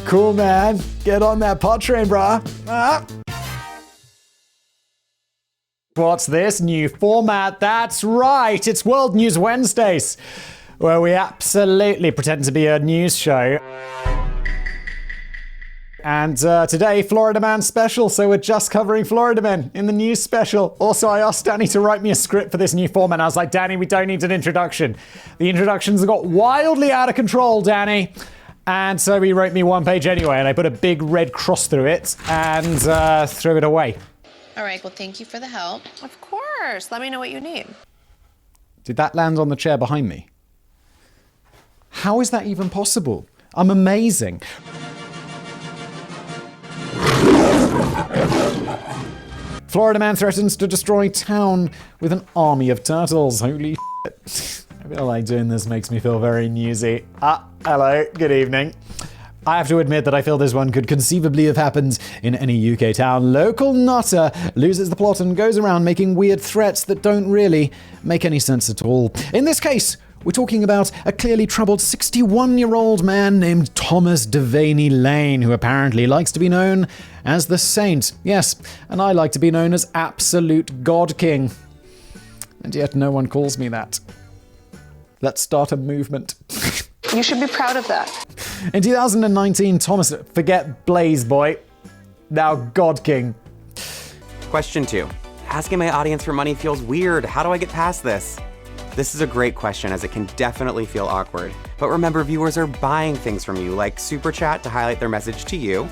Cool, man. Get on that pot train, brah. Ah. What's this new format? That's right, it's World News Wednesdays, where we absolutely pretend to be a news show. And today, Florida Man special, so we're just covering Florida men in the news special. Also, I asked Danny to write me a script for this new format. I was like, Danny, we don't need an introduction. The introductions got wildly out of control, Danny. And so he wrote me one page anyway, and I put a big red cross through it and threw it away. All right, well, thank you for the help. Of course. Let me know what you need. Did that land on the chair behind me? How is that even possible? I'm amazing. Florida man threatens to destroy town with an army of turtles. Holy shit. I feel like doing this makes me feel very newsy. Hello, good evening. I have to admit that I feel this one could conceivably have happened in any UK town. Local nutter loses the plot and goes around making weird threats that don't really make any sense at all. In this case, we're talking about a clearly troubled 61-year-old man named Thomas Devaney Lane, who apparently likes to be known as the Saint. Yes, and I like to be known as Absolute God King. And yet no one calls me that. Let's start a movement. You should be proud of that. In 2019, Thomas, forget Blaze Boy, now God King. Question 2. Asking my audience for money feels weird. How do I get past this? This is a great question, as it can definitely feel awkward. But remember, viewers are buying things from you, like Super Chat to highlight their message to you.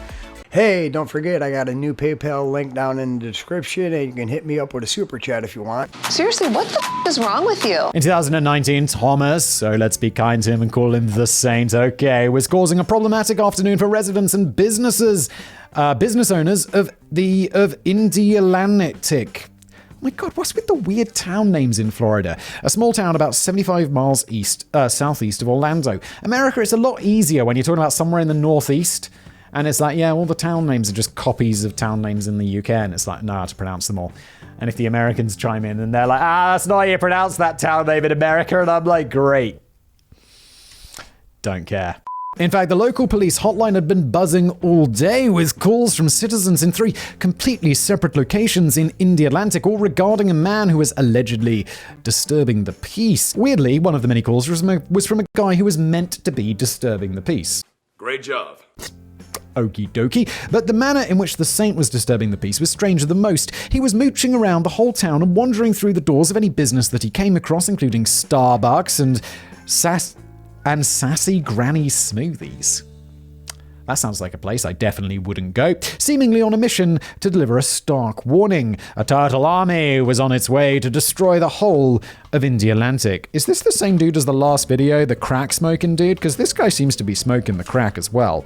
Hey, don't forget, I got a new PayPal link down in the description, and you can hit me up with a Super Chat if you want. Seriously, what the is wrong with you? In 2019, Thomas, so let's be kind to him and call him the Saint, okay, was causing a problematic afternoon for residents and business owners of Indialantic. My God, what's with the weird town names in Florida? A small town about 75 miles southeast of Orlando. America, it's a lot easier when you're talking about somewhere in the northeast. And it's like, yeah, all the town names are just copies of town names in the UK. And it's like, know how to pronounce them all. And if the Americans chime in and they're like, that's not how you pronounce that town name in America. And I'm like, great. Don't care. In fact, the local police hotline had been buzzing all day with calls from citizens in 3 completely separate locations in Indialantic, all regarding a man who was allegedly disturbing the peace. Weirdly, one of the many calls was from a guy who was meant to be disturbing the peace. Great job. Okie dokie. But the manner in which the Saint was disturbing the peace was stranger than most. He was mooching around the whole town and wandering through the doors of any business that he came across, including Starbucks and Sassy Granny Smoothies. That sounds like a place I definitely wouldn't go. Seemingly on a mission to deliver a stark warning. A turtle army was on its way to destroy the whole of Indialantic. Is this the same dude as the last video, the crack smoking dude? Because this guy seems to be smoking the crack as well.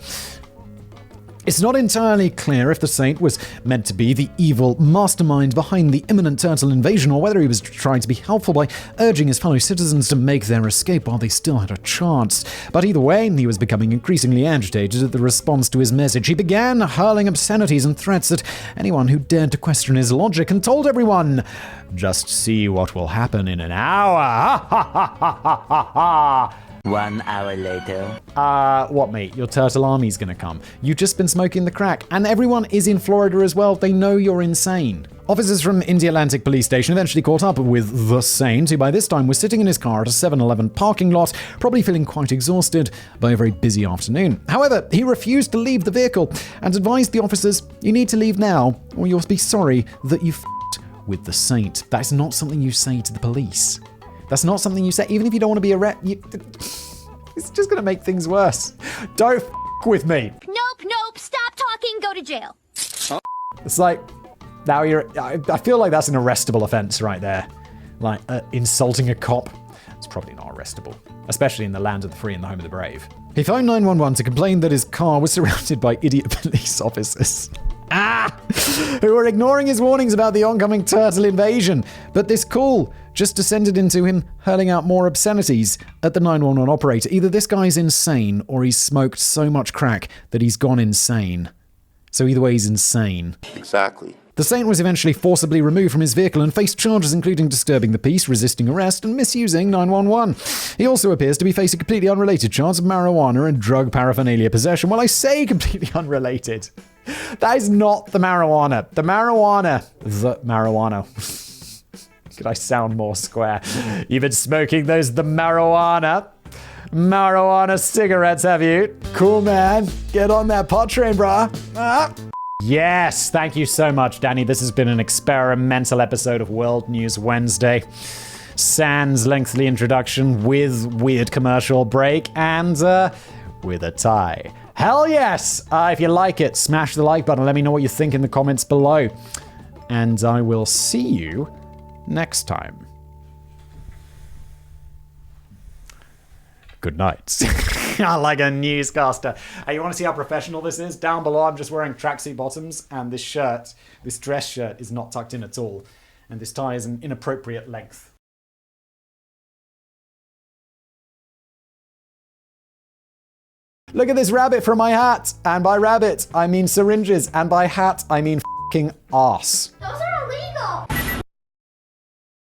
It's not entirely clear if the Saint was meant to be the evil mastermind behind the imminent turtle invasion, or whether he was trying to be helpful by urging his fellow citizens to make their escape while they still had a chance. But either way, he was becoming increasingly agitated at the response to his message. He began hurling obscenities and threats at anyone who dared to question his logic, and told everyone, "Just see what will happen in an hour." Ha ha ha ha ha ha ha. 1 hour later. What, mate? Your turtle army's gonna come. You've just been smoking the crack. And everyone is in Florida as well. They know you're insane. Officers from Indialantic Police Station eventually caught up with the Saint, who by this time was sitting in his car at a 7-Eleven parking lot, probably feeling quite exhausted by a very busy afternoon. However, he refused to leave the vehicle and advised the officers, "You need to leave now, or you'll be sorry that you f***ed with the Saint." That's not something you say to the police. That's not something you say, even if you don't want to be arrested. It's just going to make things worse. Don't f*** with me. Nope, stop talking, go to jail. It's like, now I feel like that's an arrestable offense right there. Like, insulting a cop. It's probably not arrestable, especially in the land of the free and the home of the brave. He phoned 911 to complain that his car was surrounded by idiot police officers. Who were ignoring his warnings about the oncoming turtle invasion. But this call just descended into him hurling out more obscenities at the 911 operator. Either this guy's insane, or he's smoked so much crack that he's gone insane. So either way, he's insane. Exactly. The saint was eventually forcibly removed from his vehicle and faced charges including disturbing the peace, resisting arrest, and misusing 911. He also appears to be facing completely unrelated charges of marijuana and drug paraphernalia possession. Well, I say completely unrelated. That is not the marijuana. The marijuana. Could I sound more square? You've been smoking the marijuana cigarettes, have you? Cool, man. Get on that pot train, brah. Ah. Yes, thank you so much, Danny. This has been an experimental episode of World News Wednesday. Sans lengthy introduction with weird commercial break and with a tie. Hell yes! If you like it, smash the like button. Let me know what you think in the comments below. And I will see you next time. Good night. Like a newscaster. Hey, you want to see how professional this is? Down below, I'm just wearing tracksuit bottoms, and this dress shirt, is not tucked in at all. And this tie is an inappropriate length. Look at this rabbit from my hat. And by rabbit, I mean syringes. And by hat, I mean f***ing arse. Those are